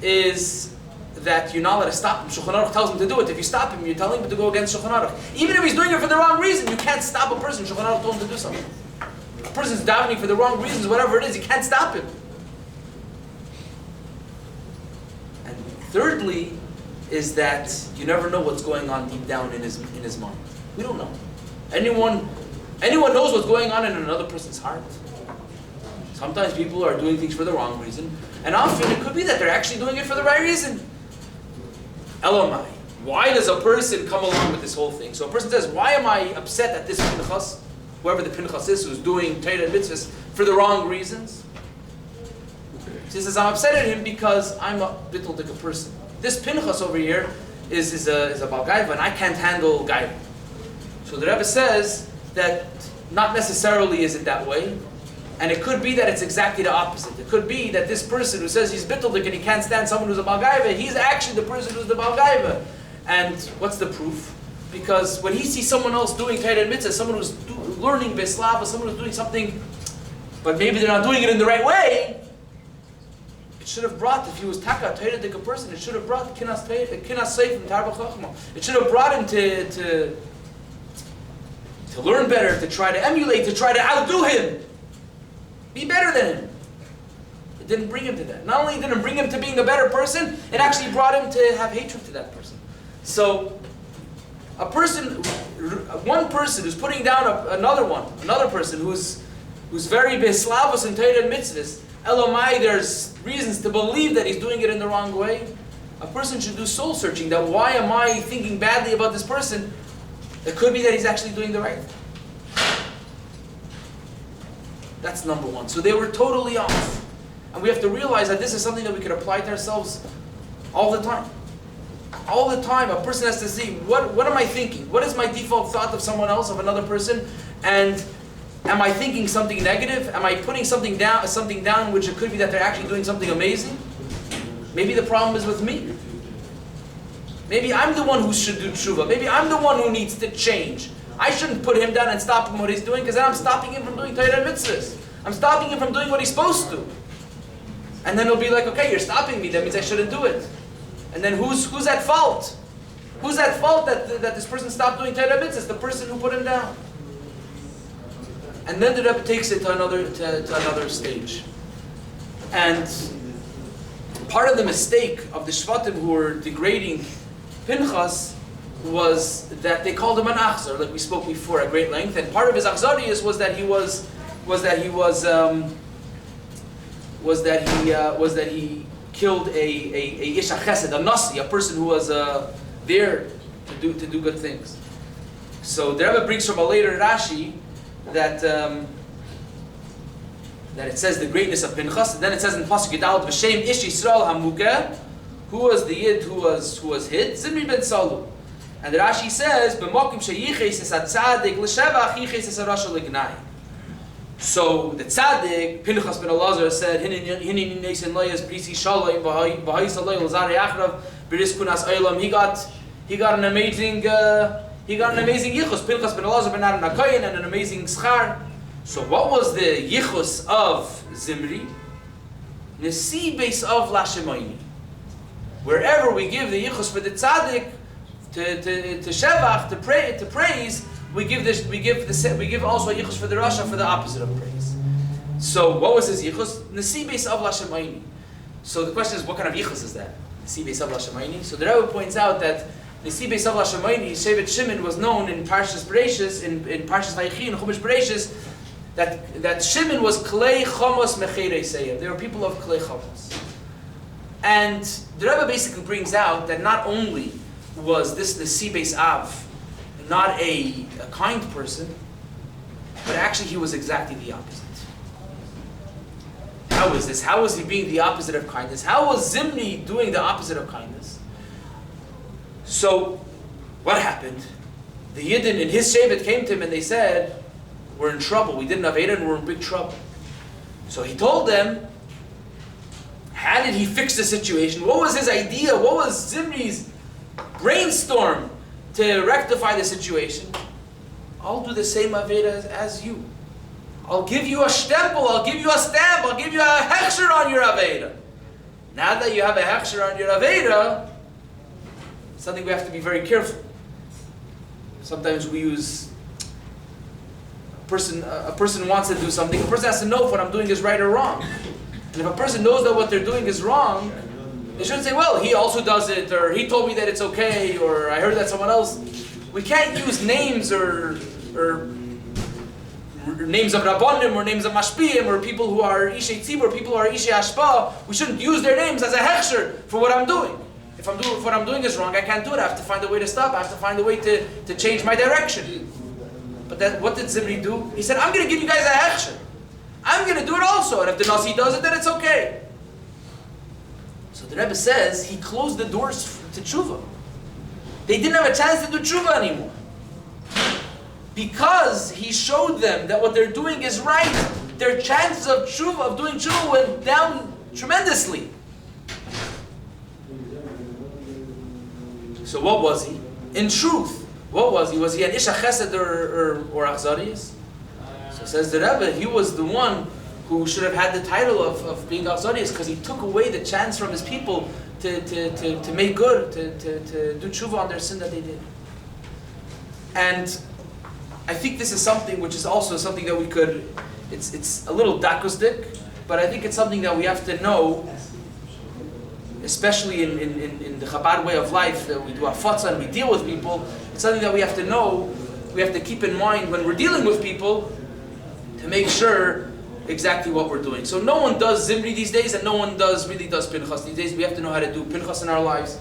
is that you're not allowed to stop him. Shulchan Aruch tells him to do it. If you stop him, you're telling him to go against Shulchan Aruch. Even if he's doing it for the wrong reason, you can't stop a person. Shulchan Aruch told him to do something. A person's davening for the wrong reasons, whatever it is, you can't stop him. And thirdly, is that you never know what's going on deep down in his mind. We don't know. Anyone knows what's going on in another person's heart. Sometimes people are doing things for the wrong reason, and often it could be that they're actually doing it for the right reason. Elamai. Why does a person come along with this whole thing? So a person says, why am I upset at this Pinchas, whoever the Pinchas is, who's doing Torah and mitzvahs for the wrong reasons? He says, I'm upset at him because I'm a bittul dika person. This Pinchas over here is a Baal Gaiva, and I can't handle Gaiva. So the Rebbe says that not necessarily is it that way, and it could be that it's exactly the opposite. It could be that this person who says he's bittul dik and he can't stand someone who's a Baal Gaiva, he's actually the person who's the Baal Gaiva. And what's the proof? Because when he sees someone else doing Torah and mitzvah, someone who's learning Beslava, someone who's doing something, but maybe they're not doing it in the right way, it should have brought, if he was taka Torah dik a person, it should have brought kinas seif from Tarba Chachma. It should have brought him to learn better, to try to emulate, to try to outdo him. Be better than him. It didn't bring him to that. Not only did it bring him to being a better person, it actually brought him to have hatred to that person. So, one person who's putting down another person who's very beslavos in Torah and mitzvahs, Elomai, there's reasons to believe that he's doing it in the wrong way. A person should do soul searching, that why am I thinking badly about this person? It could be that he's actually doing the right thing. That's number one. So they were totally off. And we have to realize that this is something that we could apply to ourselves all the time. All the time, a person has to see, what am I thinking? What is my default thought of someone else, of another person? And am I thinking something negative? Am I putting something down which it could be that they're actually doing something amazing? Maybe the problem is with me. Maybe I'm the one who should do tshuva. Maybe I'm the one who needs to change. I shouldn't put him down and stop him what he's doing, because then I'm stopping him from doing Torah and mitzvahs. I'm stopping him from doing what he's supposed to. And then he'll be like, okay, you're stopping me, that means I shouldn't do it. And then who's at fault? Who's at fault that this person stopped doing Torah and mitzvahs? The person who put him down. And then the Rebbe takes it to another stage. And part of the mistake of the Shvatim who were degrading Pinchas was that they called him an achzar, like we spoke before at great length. And part of his achzarius was that he killed a isha chesed, a nasi, a person who was there to do good things. So the Rebbe brings from a later Rashi that it says the greatness of Pinchas, and then it says in Pasuk Yidalad v'shem ish Yisrael hamukeh, who was the yid who was hid? Zimri ben Salu. And the Rashi says b'mokim sheyiches es atzadik l'shevach yiches es arasha l'gnai. So the tzaddik Pinchas ben Elazar said hinin neisen loyas brisi shalom b'hai salay l'zari achrav b'ris kunas olam. He got an amazing yichus. Pinchas ben Elazar ben Aaron HaKohen, and an amazing schar. So what was the yichus of Zimri? Nesi base of Lashemayni. Wherever we give the yichus for the tzaddik to shevach, to praise, we give also a yichus for the rasha for the opposite of praise. So what was his yichus? Nesi base of Lashemayni. So the question is, what kind of yichus is that? Nesi base of Lashemayni. So the Rebbe points out that Nesi base of Lashemayni, Shevet Shimon, was known in Parshas Bereishis, in Parshas Vayechi, in Chumash Bereishis, that Shimon was Klei Chamos Mechere Seyev. They were people of Klei Chamos. And the Rebbe basically brings out that not only was this Nesi Beis Av not a kind person, but actually he was exactly the opposite. How how is this? How is he being the opposite of kindness? How was Zimri doing the opposite of kindness? So, what happened? The Yidden in his Shevet came to him and they said, we're in trouble. We didn't have Aveda and we're in big trouble. So he told them, how did he fix the situation? What was his idea? What was Zimri's brainstorm to rectify the situation? I'll do the same Aveda as you. I'll give you a stempel, I'll give you a stamp, I'll give you a hechsher on your Aveda. Now that you have a hechsher on your Aveda, something we have to be very careful. Sometimes we use, a person wants to do something, a person has to know if what I'm doing is right or wrong. And if a person knows that what they're doing is wrong, they shouldn't say, well, he also does it, or he told me that it's okay, or I heard that someone else. We can't use names or names of Rabbanim, or names of Mashpia, or people who are Ishei Tzibur, people who are Ishei Ashpa. We shouldn't use their names as a hechsher for what I'm doing. If what I'm doing is wrong, I can't do it. I have to find a way to stop. I have to find a way to change my direction. But what did Zimri do? He said, I'm going to give you guys a hechsher. I'm going to do it also. And if the Nasi does it, then it's okay. So the Rebbe says he closed the doors to tshuva. They didn't have a chance to do tshuva anymore. Because he showed them that what they're doing is right, their chances of tshuva, of doing tshuva, went down tremendously. So what was he? In truth, what was he? Was he an Isha Chesed or Achzarius? So says the Rebbe, he was the one who should have had the title of being Achzarius, because he took away the chance from his people to make good, to do tshuva on their sin that they did. And I think this is something which is also something that we could, it's a little dakusdik, but I think it's something that we have to know, especially in the Chabad way of life, that we do afatza and we deal with people. It's something that we have to know, we have to keep in mind when we're dealing with people, to make sure exactly what we're doing. So no one does Zimri these days, and no one really does Pinchas these days. We have to know how to do Pinchas in our lives.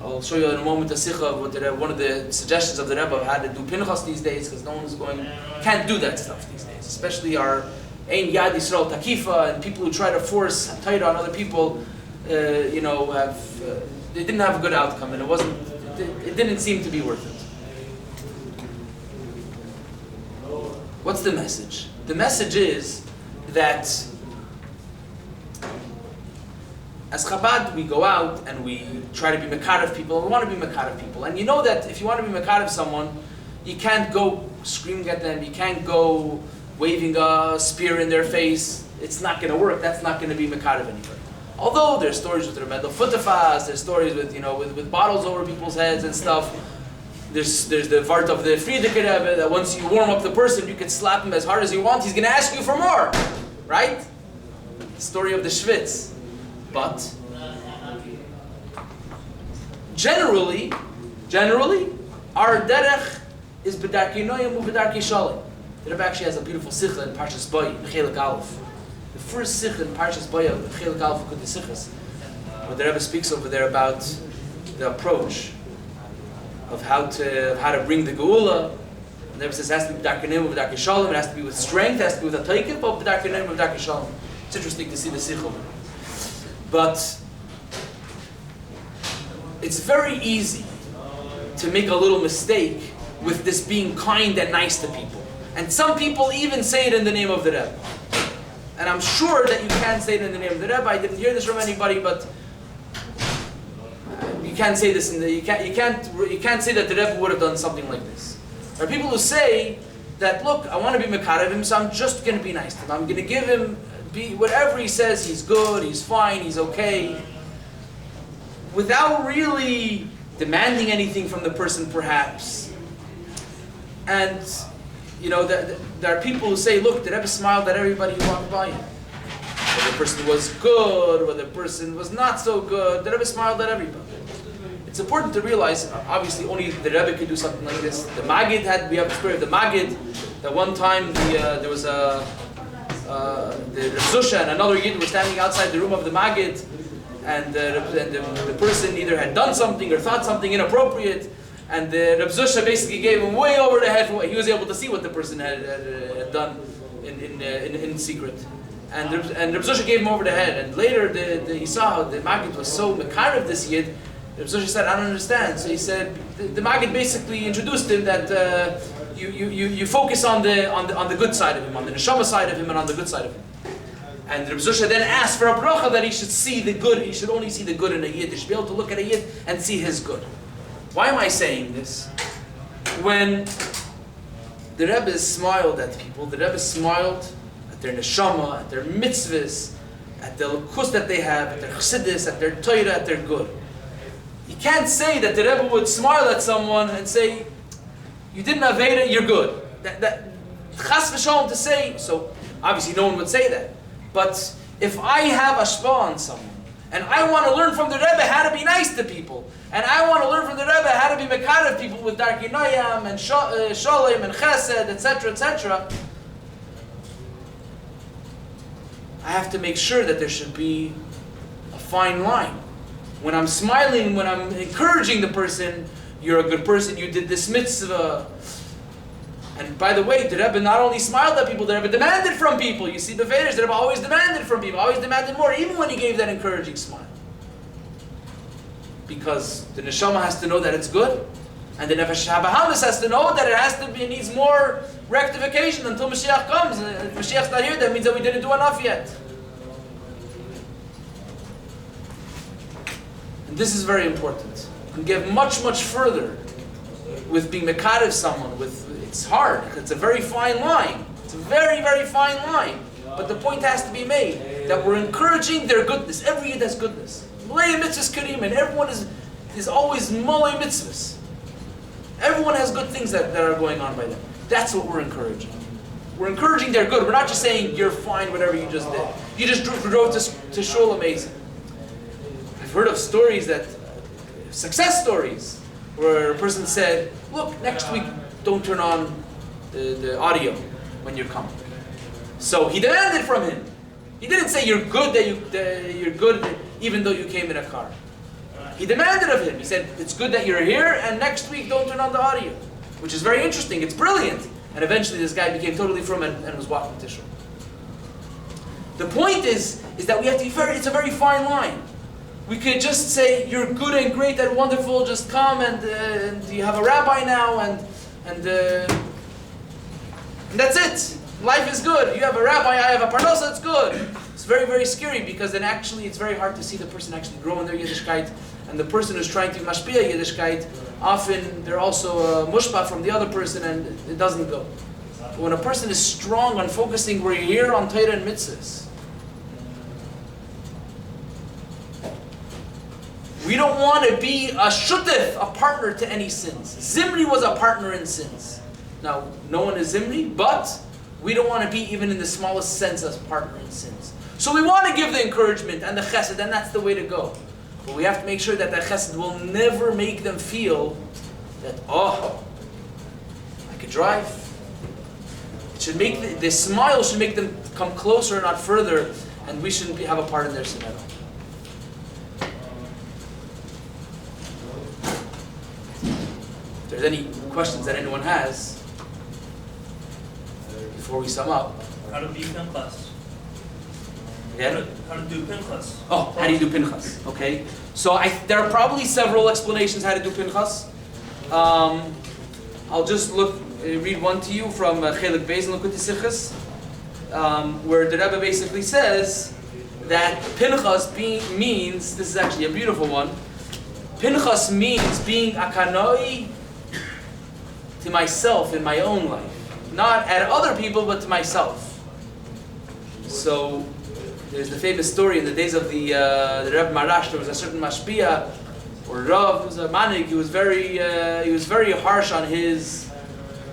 I'll show you in a moment a Sicha of one of the suggestions of the Rebbe of how to do Pinchas these days, because no one's can't do that stuff these days. Especially our Ein Yad Yisrael Takifa and people who try to force Torah on other people, they didn't have a good outcome, and it didn't seem to be worth it. What's the message? The message is that as Chabad, we go out and we try to be Mekarev people. We want to be Mekarev people. And you know that if you want to be Mekarev someone, you can't go screaming at them. You can't go waving a spear in their face. It's not going to work. That's not going to be Mekarev anybody. Although there's stories with Remedel Futafas, there's stories with bottles over people's heads and stuff. There's the Vart of the Frierdiker Rebbe, that once you warm up the person, you can slap him as hard as you want. He's going to ask you for more. Right? The story of the Schwitz. But generally, our derech is b'darkei noyim u'b'darkei shalom. The Rebbe actually has a beautiful Sicha in Parshas Boy, Chelik Aleph. The first Sicha in Parshas Boy, Chelik Aleph, Kut the Sichas, where the Rebbe speaks over there about the approach of how to bring the Geula. And the Rebbe says it has to be b'darkei noyim u'b'darkei shalom. It has to be with strength. It has to be with a taikif, but b'darkei noyim u'b'darkei shalom. It's interesting to see the Sicha. But it's very easy to make a little mistake with this being kind and nice to people. And some people even say it in the name of the Rebbe. And I'm sure that you can't say it in the name of the Rebbe. I didn't hear this from anybody, but you can't say this you can't say that the Rebbe would have done something like this. There are people who say that, look, I want to be Mekarev him, so I'm just going to be nice to him. I'm going to give him whatever he says, he's good, he's fine, he's okay, without really demanding anything from the person, perhaps. And there are people who say, look, the Rebbe smiled at everybody who walked by him. Whether the person was good, whether the person was not so good, the Rebbe smiled at everybody. It's important to realize, obviously, only the Rebbe could do something like this. The Maggid we have the story of the Maggid, that one time there was the Zusha and another Yid were standing outside the room of the Maggid, and the person either had done something or thought something inappropriate, and the Reb Zusha basically gave him way over the head for what he was able to see what the person had done in secret. and Rabbi Zosha gave him over the head. And later, he saw how the Maggid was so mekar of this Yid. Rabbi Zosha said, I don't understand. So he said, the Maggid basically introduced him that you focus on the good side of him, on the neshama side of him, and on the good side of him. And Rabbi Zosha then asked for a bracha that he should see the good. He should only see the good in a Yid. He should be able to look at a Yid and see his good. Why am I saying this? When the Rebbe smiled at people, the Rebbe smiled at their neshama, at their mitzvahs, at the lukus that they have, at their chassidus, at their Torah, at their good. You can't say that the Rebbe would smile at someone and say, you didn't aveda, you're good. That chas v'shalom to say, so obviously no one would say that. But if I have ashpa on someone, and I want to learn from the Rebbe how to be nice to people, and I want to learn from the Rebbe how to be mekar of people with darkei noyam and shalom and chesed, etc., etc., I have to make sure that there should be a fine line. When I'm smiling, when I'm encouraging the person, you're a good person, you did this mitzvah. And by the way, the Rebbe not only smiled at people, the Rebbe demanded from people. You see the Vedas, the Rebbe always demanded from people, always demanded more, even when he gave that encouraging smile. Because the neshama has to know that it's good, and the nefesh habahamis has to know that it needs more rectification until Mashiach comes. And if Mashiach's not here, that means that we didn't do enough yet. And this is very important. You can get much, much further with being mekarev someone. It's hard. It's a very fine line. It's a very, very fine line. But the point has to be made that we're encouraging their goodness. Every Yid has goodness. Malay mitzvahs kareem, and everyone is always malay mitzvahs. Everyone has good things that are going on by them. That's what we're encouraging. We're encouraging their good. We're not just saying you're fine, whatever you just did. You just drove to shul, amazing. I've heard of stories success stories, where a person said, look, next week don't turn on the audio when you're coming. So he demanded from him. He didn't say you're good you're good even though you came in a car. He demanded of him. He said, it's good that you're here, and next week don't turn on the audio. Which is very interesting. It's brilliant. And eventually this guy became totally from and was walking to shul. The point is that we have to be it's a very fine line. We could just say, you're good and great and wonderful, just come and you have a rabbi now and that's it. Life is good. You have a rabbi, I have a parnasa, it's good. It's very, very scary because then actually it's very hard to see the person actually grow in their Yiddishkeit. And the person who's trying to Mashpia Yiddishkeit, often they're also a mushpa from the other person and it doesn't go. But when a person is strong on focusing, we're here on Torah and mitzvahs. We don't want to be a shutef, a partner to any sins. Zimri was a partner in sins. Now, no one is Zimri, but we don't want to be even in the smallest sense a partner in sins. So we want to give the encouragement and the chesed, and that's the way to go. But we have to make sure that chesed will never make them feel that, I could drive. It should make the smile should make them come closer, not further, and we shouldn't have a part in their sinera. If there's any questions that anyone has before we sum up.
How to be Pinchas.
Again?
How to do Pinchas.
Oh, how do you do Pinchas? Okay. So there are probably several explanations how to do Pinchas. I'll just read one to you from Chelik Beis in Likutei Sichos, where the Rebbe basically says that Pinchas means, this is actually a beautiful one, Pinchas means being a kanoi to myself in my own life. Not at other people, but to myself. So, there's the famous story in the days of the Rebbe Marash. There was a certain Mashpia, or Rav, who was a manig. He was very harsh on his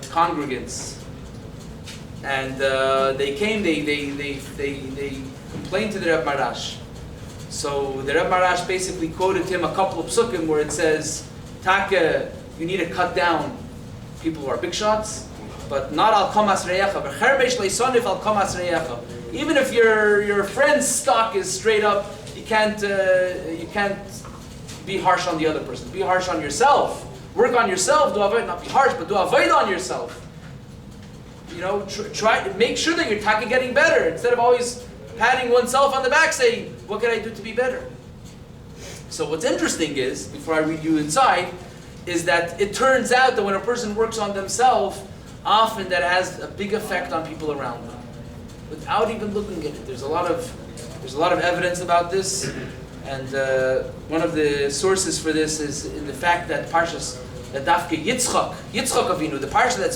congregants, and they complained to the Rebbe Marash. So the Rebbe Marash basically quoted him a couple of psukim where it says, "Taka, you need to cut down people who are big shots, but not al kamas reyecha. V'cherbesh leisonif al kamas reyecha." Even if your friend's stock is straight up, you can't be harsh on the other person. Be harsh on yourself. Work on yourself. Do avoid, not be harsh, but do avoid on yourself. You know, try to make sure that you're getting better instead of always patting oneself on the back saying, what can I do to be better? So what's interesting is, before I read you inside, is that it turns out that when a person works on themselves, often that has a big effect on people around them, without even looking at it. There's a lot of evidence about this, and one of the sources for this is in the fact that Parshas, that Dafke Yitzchak Avinu, the Parsha that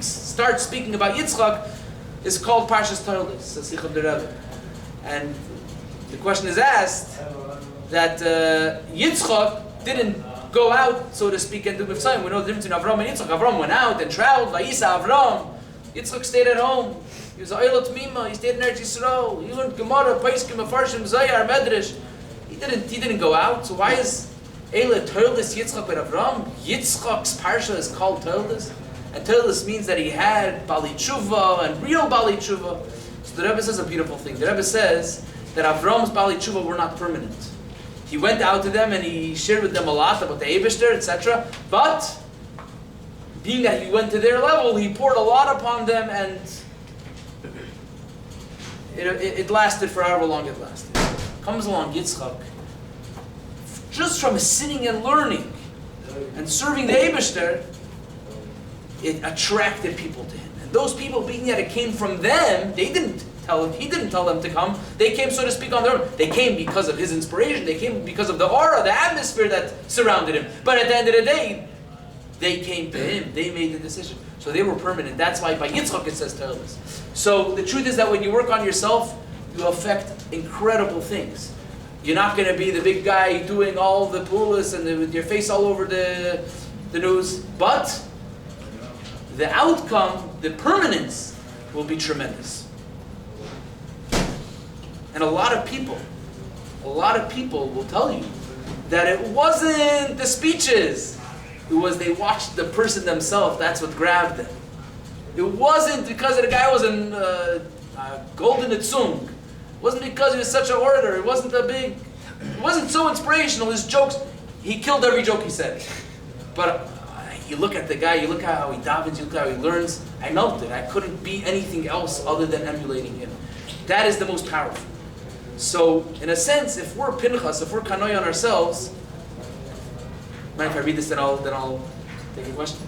starts speaking about Yitzchak, is called Parshas Toilus, the Sicha of the Rebbe. And the question is asked that Yitzchak didn't go out, so to speak, and do Mifsayim. We know the difference between Avram and Yitzchak. Avram went out and traveled. Vayisa Avram. Yitzchak stayed at home. He was a Oilot Mima. He stayed in Eretz Yisrael. He learned Gemara, Paiskim, Mefarshim, Zayar, Medrash. He didn't go out. So why is Eile Toilus Yitzchak ben Avram? Yitzchak's Parsha is called Toilus. And Toilus means that he had Bali Tshuva and real Bali Tshuva. So the Rebbe says a beautiful thing. The Rebbe says that Avram's Bali Tshuva were not permanent. He went out to them and he shared with them a lot about the Eibishter, etc. But, being that he went to their level, he poured a lot upon them, and it lasted for however long it lasted. Comes along Yitzchak, just from sitting and learning and serving the Eibishter, it attracted people to him. And those people, being that it came from them, he didn't tell them to come. They came, so to speak, on their own. They came because of his inspiration. They came because of the aura, the atmosphere that surrounded him. But at the end of the day, they came to him. They made the decision. So they were permanent. That's why by Yitzchak it says Toilus. So the truth is that when you work on yourself, you affect incredible things. You're not going to be the big guy doing all the pulas and with your face all over the news. But the outcome, the permanence, will be tremendous. And a lot of people will tell you that it wasn't the speeches. It was they watched the person themselves. That's what grabbed them. It wasn't because the guy was a golden itzung. It wasn't because he was such an orator. It wasn't so inspirational. His jokes, he killed every joke he said. But you look at the guy, you look at how he davens, you look at how he learns. I melted. I couldn't be anything else other than emulating him. That is the most powerful. So, in a sense, if we're Pinchas, if we're Kanoi on ourselves, mind if I read this, then I'll take a question.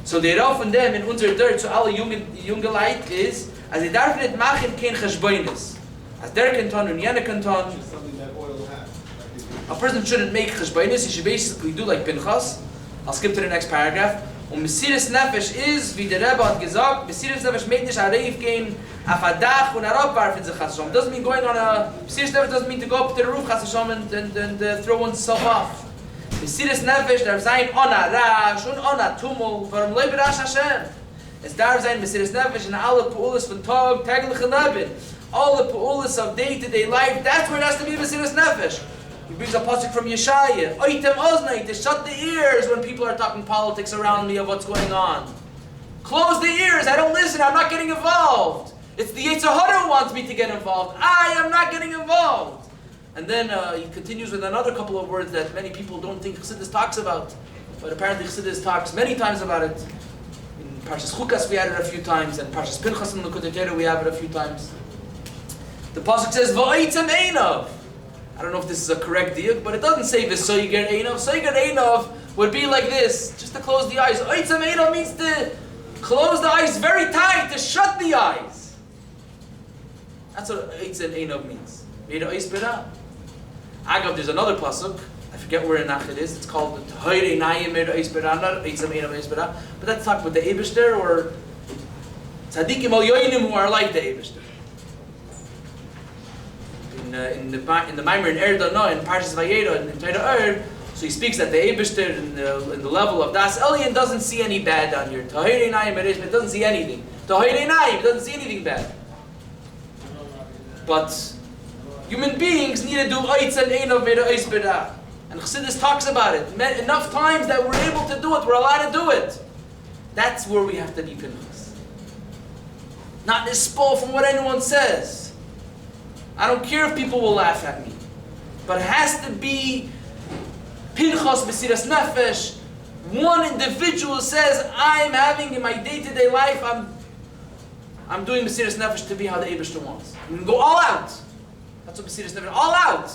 So, the Rav von dem in unser Dort zu alle junge Leid is, als die darf nicht machen kein Cheshbonis. Als der Kanton und jene Kanton, a person shouldn't make Cheshbonis, he should basically do like Pinchas. I'll skip to the next paragraph. Und Mesiris Nefesh is, wie der Rebbe hat gesagt, Mesiris Nefesh meint nicht Arif gehen auf ein Dach und herabwerfen sich Chas Hashem. Doesn't mean going on a... Mesiris Nefesh doesn't mean to go up to the roof Chas Hashem and throw oneself off. Mesiris Nefesh darf sein on a Rash und on a Tumul, warum lebe Rash Hashem? Es darf sein Mesiris Nefesh in alle Peulis von tägliche Leben. All the Peulis of day-to-day life, that's where it has to be Mesiris Nefesh. He brings a pasuk from Yeshaya. Oitem oznai, to shut the ears when people are talking politics around me of what's going on. Close the ears, I don't listen, I'm not getting involved. It's the Yetzer Hara who wants me to get involved. I am not getting involved. And then he continues with another couple of words that many people don't think Chassidus talks about. But apparently Chassidus talks many times about it. In Parshas Chukas we had it a few times, and Parshas Pinchas in the Kutei we have it a few times. The pasuk says, V'oitem einav. I don't know if this is a correct diuk, but it doesn't say V'soiger einav. Soiger einav would be like this, just to close the eyes. Oitem einav means to close the eyes very tight, to shut the eyes. That's what Oitem einav means. Agav, there's another pasuk. I forget where in Nach it is. It's called the T'hoirei Nayim Meir Oispera, not Oitem einav Oispera. But that's talking about the Eibishter or Tzadikim al Yoinim who are like the Eibishter. In the Maimer in Erdana, in Parshas Vayera, in Torah so he speaks that the Eibishter in the level of Das Elyon doesn't see any bad down here. T'hoirei Nayim Meir Oispera doesn't see anything. T'hoirei Nayim doesn't see anything bad. But human beings need to do Oitzan Einav Meir Oispera. And Chassidus talks about it. Enough times that we're able to do it, we're allowed to do it. That's where we have to be Pinchas. Not nispol from what anyone says. I don't care if people will laugh at me. But it has to be Pinchas Mesiras Nefesh. One individual says, I'm having in my day-to-day life, I'm doing Mesiras Nefesh to be how the Eibishter wants. I'm going to go all out. That's what Mesiras Nefesh, all out.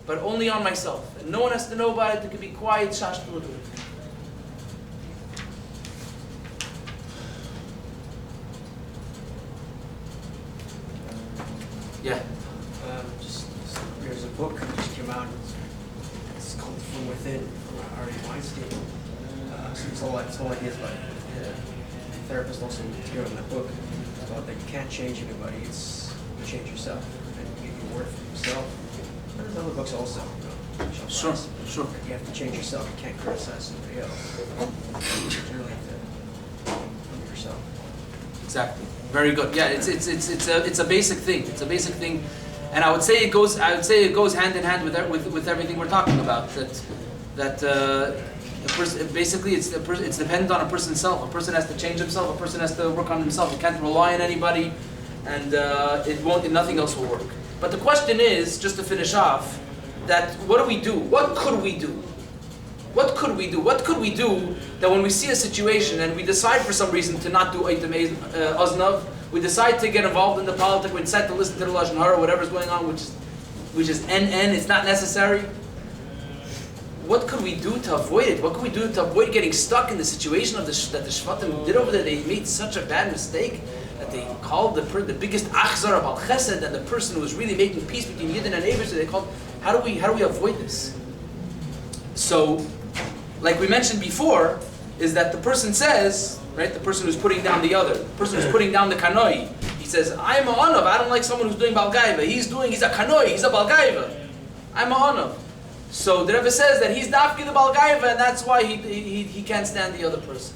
But only on myself. And no one has to know about it. It can be quiet, shash, to do it. Yeah.
There's a book that just came out. It's called From Within, from Ari Weinstein. So it's all ideas about therapists also together in that book. It's about that you can't change anybody. It's you change yourself and you get your worth from yourself. There's other books also.
Sure.
You have to change yourself. You can't criticize somebody else. You really have to come yourself.
Exactly. Very good. Yeah, it's a basic thing. It's a basic thing, and I would say it goes hand in hand with everything we're talking about. That the person basically it's dependent on a person's self. A person has to change himself. A person has to work on himself. He can't rely on anybody, and nothing else will work. But the question is, just to finish off, that what do we do? What could we do? What could we do? What could we do that when we see a situation and we decide for some reason to not do Eitem Aznav, we decide to get involved in the politics, we decide to listen to the Lashon Hara, whatever's going on, which is NN, it's not necessary. What could we do to avoid it? What could we do to avoid getting stuck in the situation that the Shvatim did over there? They made such a bad mistake that they called the biggest Achzar of Al Chesed, and the person who was really making peace between Yidden and Eibush, they called, how do we avoid this? So, like we mentioned before, is that the person says, right, the person who's putting down the other, the person who's putting down the kanoi, he says, I'm a Anav, I don't like someone who's doing Balgaiva. He's a kanoi, he's a Balgaiva. I'm a Anav. So the Rebbe says that he's Dafki the Balgaiva, and that's why he can't stand the other person.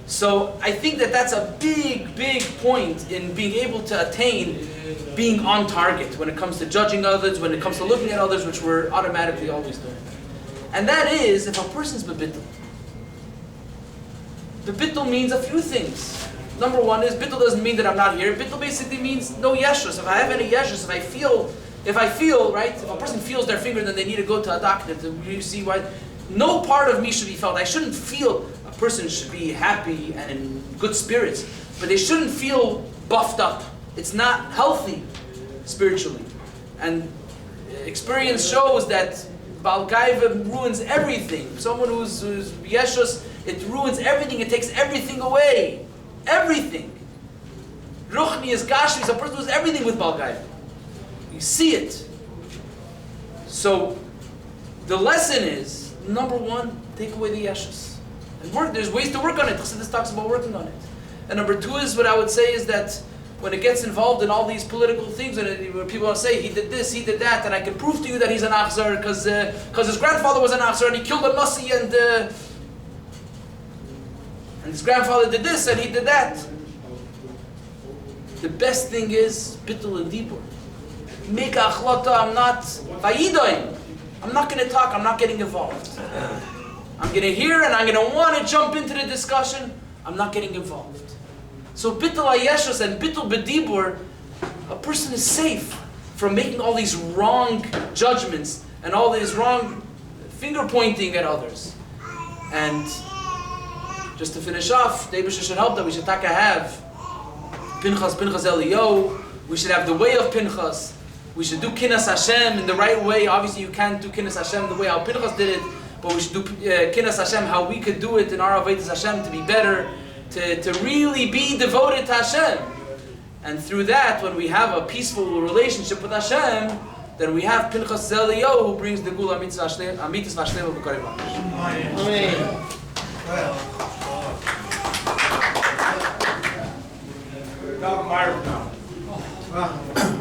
So I think that's a big point in being able to attain being on target when it comes to judging others, when it comes to looking at others, which we're automatically always doing. And that is, if a person's bebittul. Bebittul means a few things. Number one is, bittul doesn't mean that I'm not here. Bittul basically means no yeshus. If I have any yeshus, if I feel, right, if a person feels their finger, then they need to go to a doctor to really see why. No part of me should be felt. I shouldn't feel, a person should be happy and in good spirits, but they shouldn't feel buffed up. It's not healthy spiritually. And experience shows that Balgaiva ruins everything. Someone who's Yeshus, it ruins everything. It takes everything away. Everything. Ruchni is Gashmi, is a person who does everything with Balgaiva. You see it. So, the lesson is, number one, take away the Yeshus. And there's ways to work on it. Chassidus talks about working on it. And number two is, what I would say is that when it gets involved in all these political things, and when people say he did this, he did that, and I can prove to you that he's an Achzar because his grandfather was an Achzar and he killed a Nasi and his grandfather did this and he did that. The best thing is Bittul and Dibur. Make a achlata. I'm not vayidoim. I'm not going to talk. I'm not getting involved. I'm going to hear and I'm going to want to jump into the discussion. I'm not getting involved. So bittul ayeshus and bittul bedibur, a person is safe from making all these wrong judgments and all this wrong finger pointing at others. And just to finish off, the Eibusha should help that we should have Pinchas Elio. We should have the way of Pinchas. We should do Kinnas Hashem in the right way. Obviously, you can't do Kinnas Hashem the way how Pinchas did it, but we should do Kinnas Hashem how we could do it in our Avodas Hashem to be better. To really be devoted to Hashem. And through that, when we have a peaceful relationship with Hashem, then we have Pinchas Elio who brings the Gula Amitis Vashleva B'Karei Mamish.
Amen.